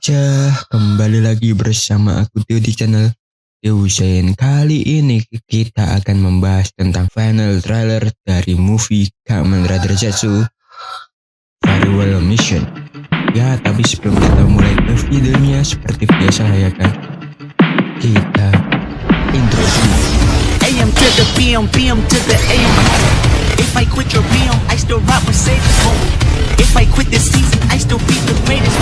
Kembali lagi bersama aku Teo di channel Teo Zain. Kali ini kita akan membahas tentang final trailer dari movie Kamen Rider Zetsu Farewell Mission. Ya, tapi sebelum kita mulai ke videonya, seperti biasa ya kan, kita intro dulu. AM to the PM, PM to the AM. If I quit your PM, I still rock Mercedes. If I quit this season, I still be the greatest.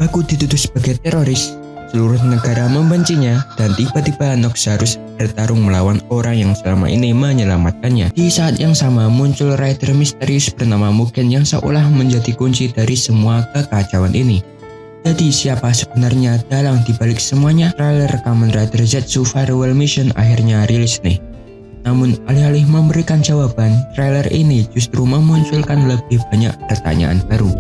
Aku dituduh sebagai teroris, seluruh negara membencinya, dan tiba-tiba Nox harus bertarung melawan orang yang selama ini menyelamatkannya. Di saat yang sama muncul rider misterius bernama Mugen yang seolah menjadi kunci dari semua kekacauan ini. Jadi siapa sebenarnya dalang dibalik semuanya? Trailer Kamen Rider Zetsu Farewell Mission akhirnya rilis nih. Namun alih-alih memberikan jawaban, trailer ini justru memunculkan lebih banyak pertanyaan baru.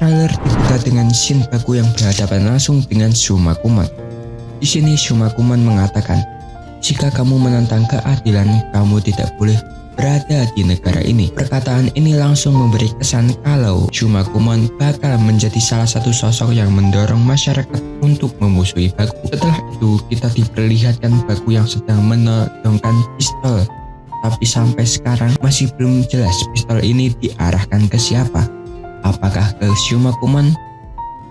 Trailer dibuka dengan scene Baku yang berhadapan langsung dengan Shumakuman. Di sini Shumakuman mengatakan, "Jika kamu menentang keadilan, kamu tidak boleh berada di negara ini." Perkataan ini langsung memberi kesan kalau Shumakuman bakal menjadi salah satu sosok yang mendorong masyarakat untuk memusuhi Baku. Setelah itu kita diperlihatkan Baku yang sedang menodongkan pistol, tapi sampai sekarang masih belum jelas pistol ini diarahkan ke siapa. Apakah ke Shumakuman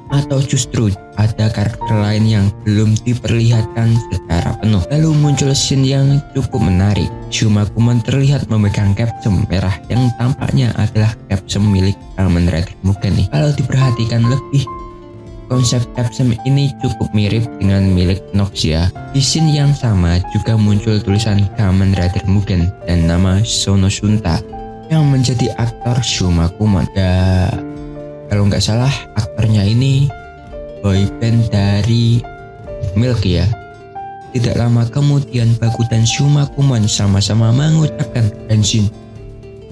atau justru ada karakter lain yang belum diperlihatkan secara penuh. Lalu muncul scene yang cukup menarik. Shumakuman terlihat memegang capsule merah yang tampaknya adalah capsule milik Kamen Rider Mugen nih. Kalau diperhatikan lebih, konsep capsule ini cukup mirip dengan milik Nox ya. Di scene yang sama juga muncul tulisan Kamen Rider Mugen dan nama Sonoshunta yang menjadi aktor Shumakuman. Ya, kalau nggak salah aktornya ini boyband dari Milk ya. Tidak lama kemudian Baku dan Shumakuman sama-sama mengucapkan Genshin,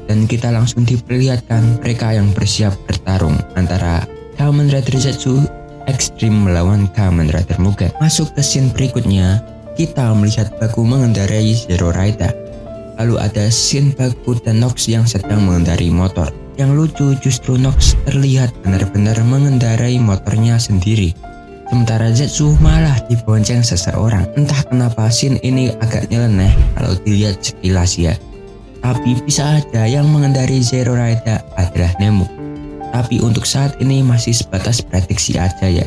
dan kita langsung diperlihatkan mereka yang bersiap bertarung antara Kamen Rider Zetsu Extreme melawan Kamen Rider Mugen. Masuk ke scene berikutnya, kita melihat Baku mengendarai Zero Rider. Lalu ada scene Baku dan Nox yang sedang mengendarai motor. Yang lucu justru Nox terlihat benar-benar mengendarai motornya sendiri, sementara Zetsu malah dibonceng seseorang. Entah kenapa scene ini agak nyeleneh kalau dilihat sekilas ya. Tapi bisa aja yang mengendarai Zero Rider adalah Nemu. Tapi untuk saat ini masih sebatas prediksi aja ya.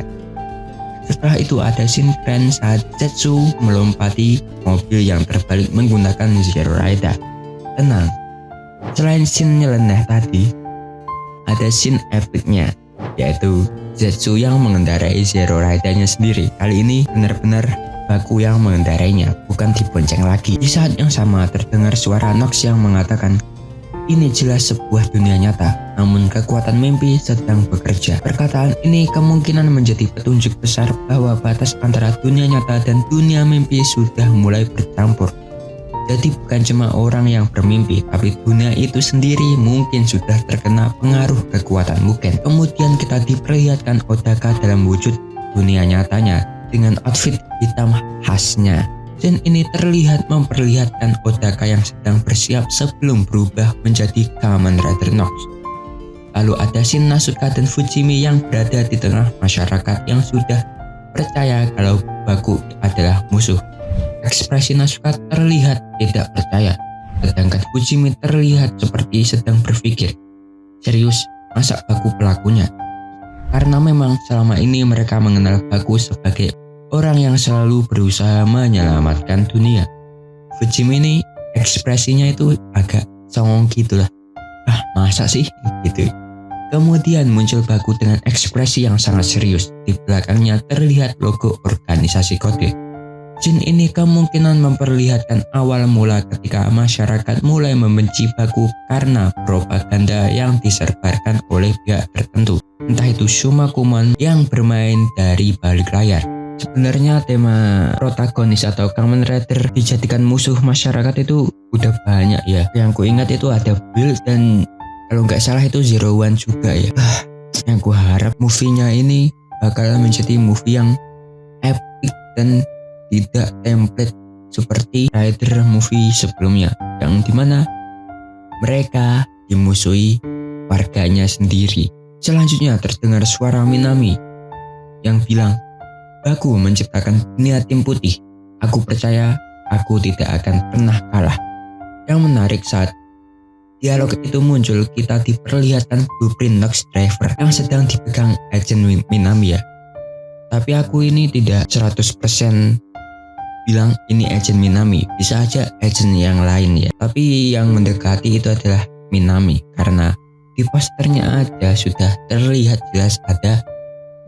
Setelah itu ada scene keren saat Zetsu melompati mobil yang terbalik menggunakan Zero Rider. Tenang, selain scene nyeleneh tadi, ada scene epicnya, yaitu Zetsu yang mengendarai Zero Rider-nya sendiri. Kali ini benar-benar Baku yang mengendarainya, bukan dibonceng lagi. Di saat yang sama terdengar suara Nox yang mengatakan, "Ini jelas sebuah dunia nyata, namun kekuatan mimpi sedang bekerja." Perkataan ini kemungkinan menjadi petunjuk besar bahwa batas antara dunia nyata dan dunia mimpi sudah mulai bercampur. Jadi bukan cuma orang yang bermimpi, tapi dunia itu sendiri mungkin sudah terkena pengaruh kekuatan Mugen. Kemudian kita diperlihatkan Odaka dalam wujud dunia nyatanya dengan outfit hitam khasnya. Scene ini terlihat memperlihatkan Odaka yang sedang bersiap sebelum berubah menjadi Kamen Rider Nox. Lalu ada scene Nasuka dan Fujimi yang berada di tengah masyarakat yang sudah percaya kalau Baku adalah musuh. Ekspresi Nasuka terlihat tidak percaya, sedangkan Fujimi terlihat seperti sedang berpikir, serius, masa Baku pelakunya? Karena memang selama ini mereka mengenal Baku sebagai orang yang selalu berusaha menyelamatkan dunia. Fujimi ini ekspresinya itu agak songong gitu lah. Ah, masa sih? Gitu. Kemudian muncul Baku dengan ekspresi yang sangat serius. Di belakangnya terlihat logo organisasi kode. Scene ini kemungkinan memperlihatkan awal mula ketika masyarakat mulai membenci Baku karena propaganda yang disebarkan oleh pihak tertentu. Entah itu Shumakuman yang bermain dari balik layar. Sebenarnya tema protagonis atau Kamen Rider dijadikan musuh masyarakat itu udah banyak ya. Yang ku ingat itu ada Bill dan kalau nggak salah itu Zero One juga ya. Yang ku harap movie-nya ini bakal menjadi movie yang epic dan tidak template seperti Rider movie sebelumnya, yang dimana mereka dimusuhi warganya sendiri. Selanjutnya terdengar suara Minami yang bilang, "Baku menciptakan dunia tim putih. Aku percaya aku tidak akan pernah kalah." Yang menarik, saat dialog itu muncul, kita diperlihatkan blueprint Nox Driver yang sedang dipegang Agent Minami ya. Tapi aku ini tidak 100% bilang ini Agent Minami, bisa aja agent yang lain ya. Tapi yang mendekati itu adalah Minami, karena di posternya aja sudah terlihat jelas ada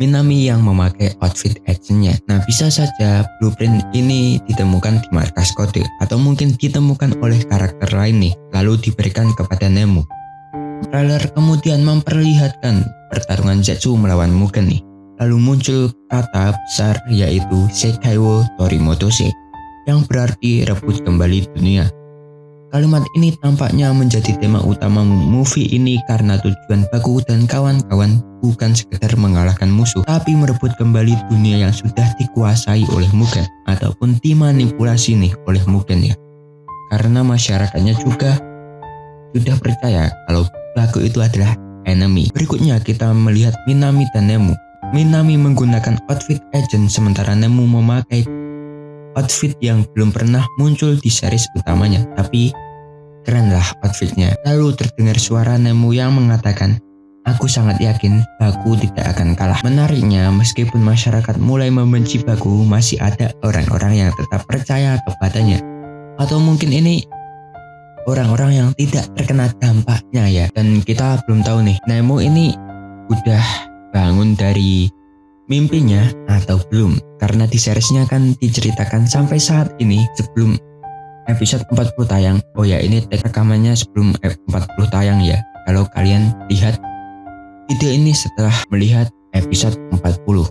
Minami yang memakai outfit agentnya. Nah, bisa saja blueprint ini ditemukan di markas kode, atau mungkin ditemukan oleh karakter lain nih, lalu diberikan kepada Nemu. Trailer kemudian memperlihatkan pertarungan Zetsu melawan Mugen nih. Lalu muncul kata besar yaitu Seikaiwo Torimotose, yang berarti rebut kembali dunia. Kalimat ini tampaknya menjadi tema utama movie ini karena tujuan Baku dan kawan-kawan bukan sekedar mengalahkan musuh, tapi merebut kembali dunia yang sudah dikuasai oleh Mugen ataupun dimanipulasi nih oleh Mugen ya. Karena masyarakatnya juga sudah percaya kalau Baku itu adalah enemy. Berikutnya kita melihat Minami dan Nemu. Minami menggunakan outfit agent sementara Nemu memakai outfit yang belum pernah muncul di series utamanya, tapi keren lah outfitnya. Lalu terdengar suara Nemu yang mengatakan, "Aku sangat yakin Baku tidak akan kalah." Menariknya, meskipun masyarakat mulai membenci Baku, masih ada orang-orang yang tetap percaya kepadanya. Atau mungkin ini orang-orang yang tidak terkena dampaknya ya. Dan kita belum tahu nih, Nemu ini udah bangun dari mimpinya atau belum, karena di seriesnya kan diceritakan sampai saat ini sebelum episode 40 tayang. Oh ya, ini rekamannya sebelum 40 tayang ya. Kalau kalian lihat video ini setelah melihat episode 40.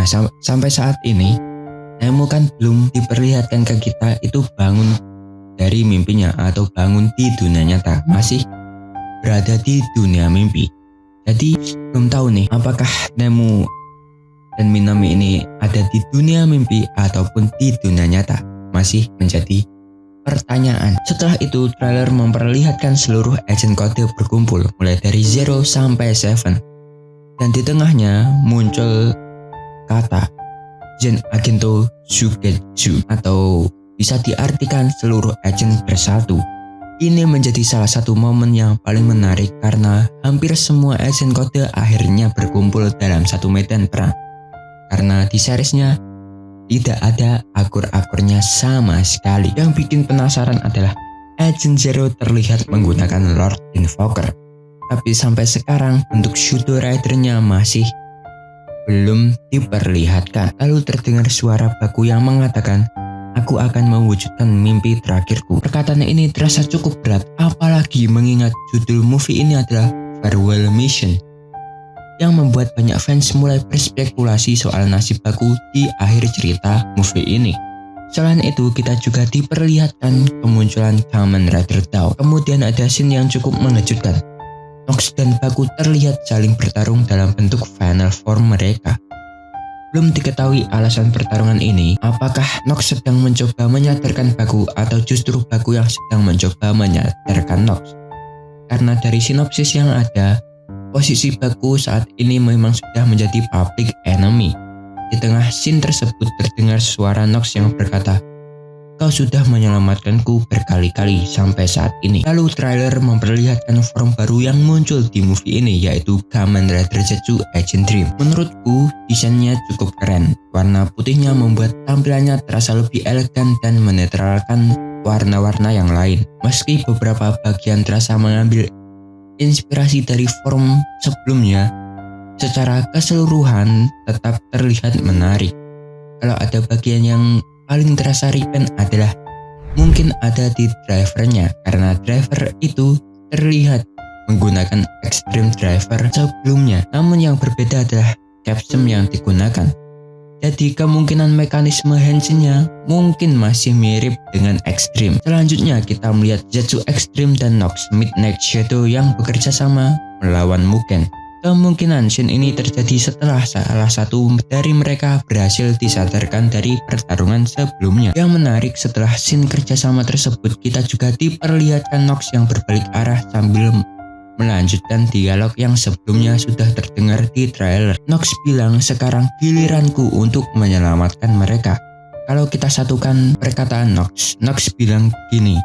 Nah, sampai saat ini Nemu kan belum diperlihatkan ke kita itu bangun dari mimpinya atau bangun di dunia nyata, masih berada di dunia mimpi. Jadi belum tahu nih apakah Nemu dan Minami ini ada di dunia mimpi ataupun di dunia nyata, masih menjadi pertanyaan. Setelah itu trailer memperlihatkan seluruh agent kode berkumpul mulai dari 0 sampai 7, dan di tengahnya muncul kata Gen Agento Sugetsu, atau bisa diartikan seluruh agent bersatu. Ini menjadi salah satu momen yang paling menarik karena hampir semua agent kode akhirnya berkumpul dalam satu medan perang. Karena di seriesnya tidak ada akur-akurnya sama sekali. Yang bikin penasaran adalah Agent Zero terlihat menggunakan Lord Invoker. Tapi sampai sekarang bentuk Shudo Rider-nya masih belum diperlihatkan. Lalu terdengar suara Baku yang mengatakan, "Aku akan mewujudkan mimpi terakhirku." Perkataan ini terasa cukup berat, apalagi mengingat judul movie ini adalah Farewell Mission, yang membuat banyak fans mulai berspekulasi soal nasib Baku di akhir cerita movie ini. Selain itu, kita juga diperlihatkan kemunculan Kamen Rider Tao. Kemudian ada scene yang cukup mengejutkan. Nox dan Baku terlihat saling bertarung dalam bentuk final form mereka. Belum diketahui alasan pertarungan ini, apakah Nox sedang mencoba menyadarkan Baku atau justru Baku yang sedang mencoba menyadarkan Nox. Karena dari sinopsis yang ada, posisi Baku saat ini memang sudah menjadi public enemy. Di tengah scene tersebut terdengar suara Nox yang berkata, "Kau sudah menyelamatkanku berkali-kali sampai saat ini." Lalu trailer memperlihatkan form baru yang muncul di movie ini, yaitu Kamen Rider Zetsu Agent Dream. Menurutku desainnya cukup keren. Warna putihnya membuat tampilannya terasa lebih elegan dan menetralkan warna-warna yang lain. Meski beberapa bagian terasa mengambil inspirasi dari form sebelumnya, secara keseluruhan tetap terlihat menarik. Kalau ada bagian yang paling terasa repaint adalah mungkin ada di drivernya, karena driver itu terlihat menggunakan Extreme Driver sebelumnya, namun yang berbeda adalah capsule yang digunakan. Jadi kemungkinan mekanisme henshinnya mungkin masih mirip dengan Extreme. Selanjutnya kita melihat Zetsu Extreme dan Nox Midnight Shadow yang bekerja sama melawan Mugen. Kemungkinan scene ini terjadi setelah salah satu dari mereka berhasil disadarkan dari pertarungan sebelumnya. Yang menarik, setelah scene kerjasama tersebut, kita juga diperlihatkan Nox yang berbalik arah sambil melanjutkan dialog yang sebelumnya sudah terdengar di trailer. Nox bilang, "Sekarang giliranku untuk menyelamatkan mereka." Kalau kita satukan perkataan Nox bilang gini,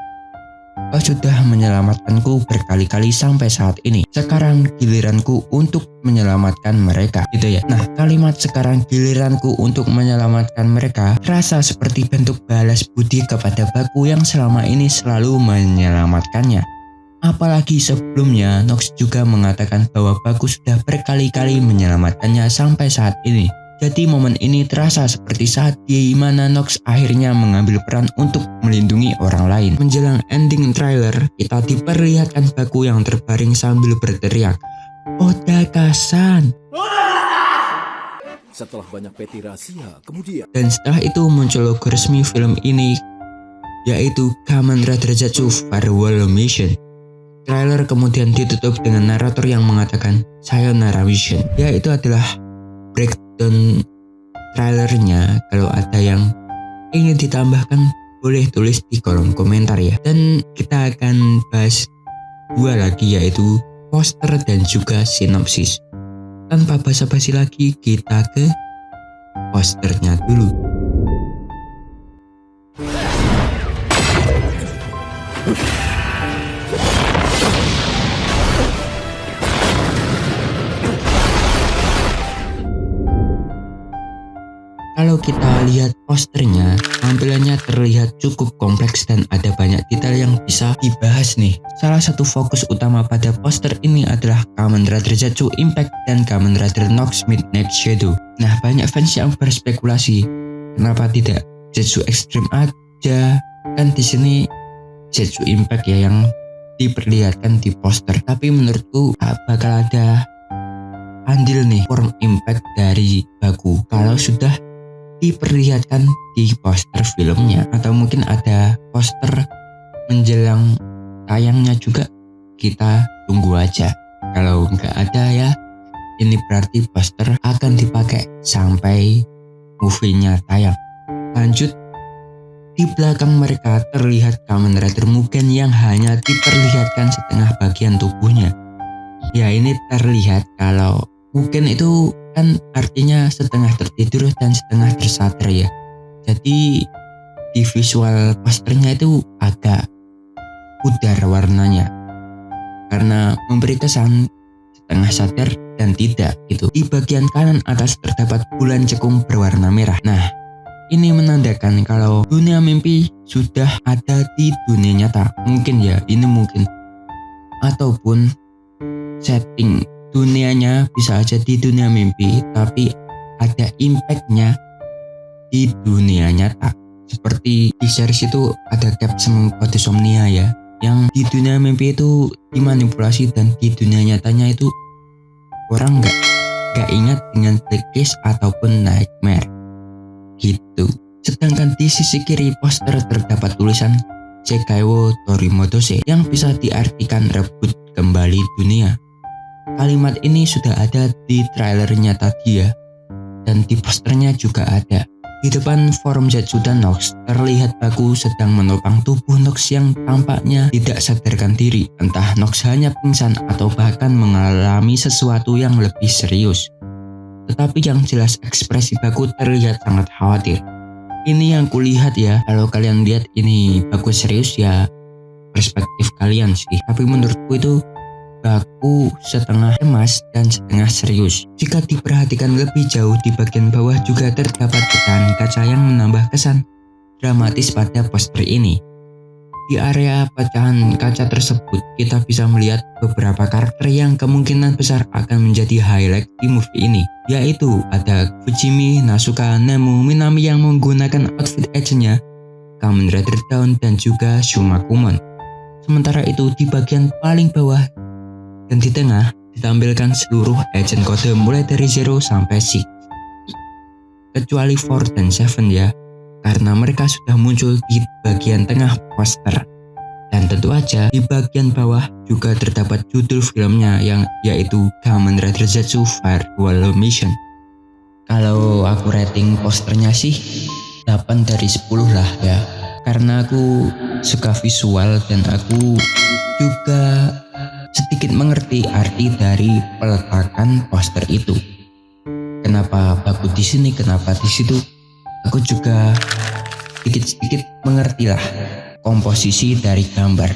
"Kau sudah menyelamatkanku berkali-kali sampai saat ini. Sekarang giliranku untuk menyelamatkan mereka." Gitu ya. Nah, kalimat "sekarang giliranku untuk menyelamatkan mereka" terasa seperti bentuk balas budi kepada Baku yang selama ini selalu menyelamatkannya. Apalagi sebelumnya Nox juga mengatakan bahwa Baku sudah berkali-kali menyelamatkannya sampai saat ini. Jadi momen ini terasa seperti saat di mana Nox akhirnya mengambil peran untuk melindungi orang lain. Menjelang ending trailer, kita diperlihatkan Baku yang terbaring sambil berteriak, "Odaka-san!" Setelah banyak peti rahasia, kemudian Dan setelah itu muncul logo resmi film ini, yaitu Kamen Rider Zetsu Farewell Mission. Trailer kemudian ditutup dengan narator yang mengatakan Sayonara Mission. Yaitu adalah breakdown trailernya. Kalau ada yang ingin ditambahkan, boleh tulis di kolom komentar ya. Dan kita akan bahas dua lagi, yaitu poster dan juga sinopsis. Tanpa basa-basi lagi, kita ke posternya dulu. Kalau kita lihat posternya, tampilannya terlihat cukup kompleks dan ada banyak detail yang bisa dibahas nih. Salah satu fokus utama pada poster ini adalah Kamen Rider Zetsu Impact dan Kamen Rider Nox Midnight Shadow. Nah, banyak fans yang berspekulasi, kenapa tidak Zetsu Extreme aja? Kan di sini Zetsu Impact ya yang diperlihatkan di poster. Tapi menurutku bakal ada andil nih form impact dari Baku kalau sudah diperlihatkan di poster filmnya, atau mungkin ada poster menjelang tayangnya juga, kita tunggu aja. Kalau nggak ada ya, ini berarti poster akan dipakai sampai movie-nya tayang. Lanjut, di belakang mereka terlihat Kamen Rider Mugen yang hanya diperlihatkan setengah bagian tubuhnya. Ya, ini terlihat kalau Mugen itu kan artinya setengah tertidur dan setengah tersadar ya. Jadi di visual posternya itu agak pudar warnanya, karena memberi kesan setengah sadar dan tidak gitu. Di bagian kanan atas terdapat bulan cekung berwarna merah. Nah, ini menandakan kalau dunia mimpi sudah ada di dunia nyata. Mungkin ya, ini mungkin. Ataupun setting dunianya bisa aja di dunia mimpi, tapi ada impactnya di dunia nyata. Seperti di series itu ada Capsule Podisomnia ya, yang di dunia mimpi itu dimanipulasi dan di dunia nyatanya itu orang nggak ingat dengan blacklist ataupun nightmare gitu. Sedangkan di sisi kiri poster terdapat tulisan Sekaiwo Torimodose yang bisa diartikan rebut kembali dunia. Kalimat ini sudah ada di trailernya tadi ya, dan di posternya juga ada. Di depan forum Zetsu dan Nox terlihat Baku sedang menopang tubuh Nox yang tampaknya tidak sadarkan diri. Entah Nox hanya pingsan atau bahkan mengalami sesuatu yang lebih serius. Tetapi yang jelas ekspresi Baku terlihat sangat khawatir. Ini yang kulihat ya, kalau kalian lihat ini Baku serius ya perspektif kalian sih. Tapi menurutku itu Baku setengah cemas dan setengah serius. Jika diperhatikan lebih jauh, di bagian bawah juga terdapat pecahan kaca yang menambah kesan dramatis pada poster ini. Di area pecahan kaca tersebut, kita bisa melihat beberapa karakter yang kemungkinan besar akan menjadi highlight di movie ini, yaitu ada Fujimi, Nasuka, Nemu, Minami yang menggunakan outfit agentnya, Kamen Rider Dawn, dan juga Shumakumon. Sementara itu di bagian paling bawah dan di tengah ditampilkan seluruh agent kode mulai dari 0 sampai 6. Kecuali 4 dan 7 ya, karena mereka sudah muncul di bagian tengah poster. Dan tentu aja di bagian bawah juga terdapat judul filmnya yang yaitu Kamen Rider Zetsu Firewall Mission. Kalau aku rating posternya sih 8 dari 10 lah ya. Karena aku suka visual dan aku juga sedikit mengerti arti dari peletakan poster itu. Kenapa bagus di sini, kenapa di situ? Aku juga sedikit-sedikit mengerti lah komposisi dari gambar.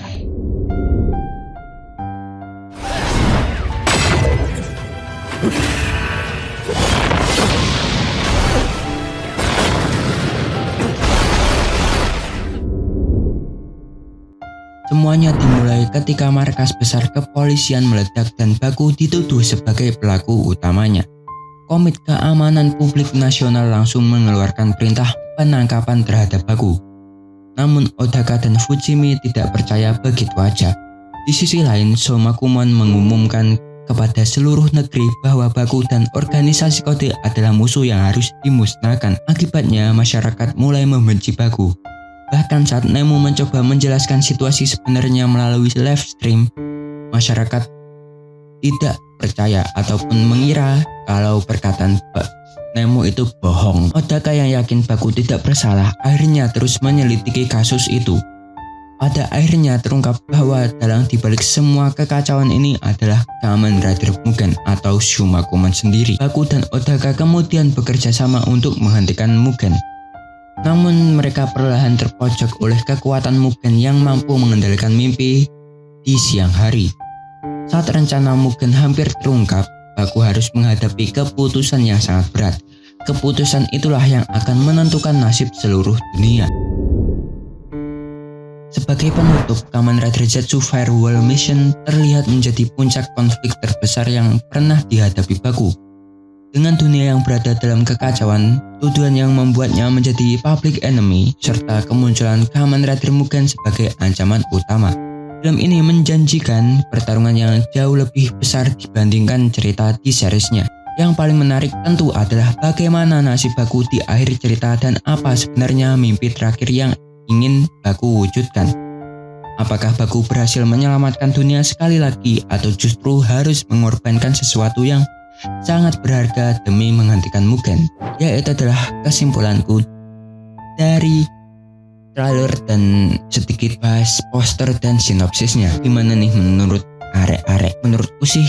Semuanya dimulai ketika markas besar kepolisian meledak dan Baku dituduh sebagai pelaku utamanya. Komite Keamanan Publik Nasional langsung mengeluarkan perintah penangkapan terhadap Baku. Namun Odaka dan Fujimi tidak percaya begitu aja. Di sisi lain, Shomakumon mengumumkan kepada seluruh negeri bahwa Baku dan organisasi kode adalah musuh yang harus dimusnahkan. Akibatnya, masyarakat mulai membenci Baku. Bahkan saat Nemo mencoba menjelaskan situasi sebenarnya melalui live stream, masyarakat tidak percaya ataupun mengira kalau perkataan Nemo itu bohong. Odaka yang yakin Baku tidak bersalah akhirnya terus menyelidiki kasus itu. Pada akhirnya terungkap bahwa dalam dibalik semua kekacauan ini adalah Kamen Rider Mugen atau Shomakumon sendiri. Baku dan Odaka kemudian bekerja sama untuk menghentikan Mugen. Namun mereka perlahan terpojok oleh kekuatan Mugen yang mampu mengendalikan mimpi di siang hari. Saat rencana Mugen hampir terungkap, Baku harus menghadapi keputusan yang sangat berat. Keputusan itulah yang akan menentukan nasib seluruh dunia. Sebagai penutup, Kamen Rider Zetsu Firewall Mission terlihat menjadi puncak konflik terbesar yang pernah dihadapi Baku. Dengan dunia yang berada dalam kekacauan, tuduhan yang membuatnya menjadi public enemy, serta kemunculan Kamen Rider Mugen sebagai ancaman utama. Film ini menjanjikan pertarungan yang jauh lebih besar dibandingkan cerita di seriesnya. Yang paling menarik tentu adalah bagaimana nasib Baku di akhir cerita dan apa sebenarnya mimpi terakhir yang ingin Baku wujudkan. Apakah Baku berhasil menyelamatkan dunia sekali lagi atau justru harus mengorbankan sesuatu yang sangat berharga demi menghentikan Mugen? Ya, itu adalah kesimpulanku dari trailer dan sedikit bahas poster dan sinopsisnya. Gimana nih menurut arek-arek? Menurutku sih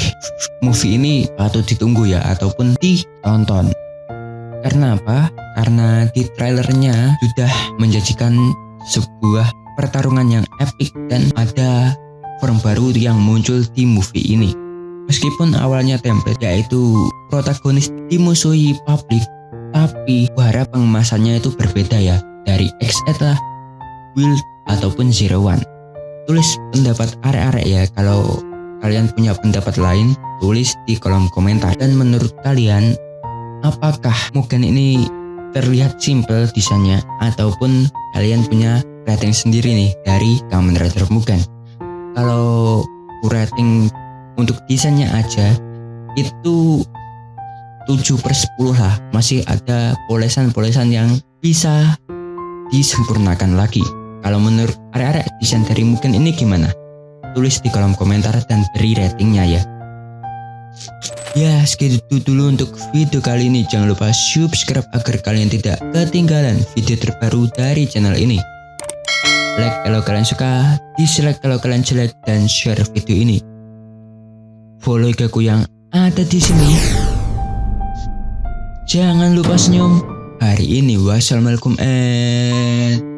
movie ini patut ditunggu ya, ataupun ditonton. Karena apa? Karena di trailernya sudah menjanjikan sebuah pertarungan yang epik dan ada form baru yang muncul di movie ini. Meskipun awalnya template yaitu protagonis dimusuhi publik, tapi harap pengemasannya itu berbeda ya, dari X8 lah, Will ataupun Zero One. Tulis pendapat arek-arek ya, kalau kalian punya pendapat lain tulis di kolom komentar. Dan menurut kalian, apakah Mugen ini terlihat simple desainnya ataupun kalian punya rating sendiri nih dari Kamen Rider Mugen? Kalau rating untuk desainnya aja itu 7/10 lah, masih ada polesan-polesan yang bisa disempurnakan lagi. Kalau menurut arek-arek desain dari Mugen ini gimana? Tulis di kolom komentar dan beri ratingnya ya. Ya, segitu dulu untuk video kali ini. Jangan lupa subscribe agar kalian tidak ketinggalan video terbaru dari channel ini. Like kalau kalian suka, dislike kalau kalian jelek, dan share video ini. Follow igaku yang ada di sini. Jangan lupa senyum. Hari ini wassalamualaikum and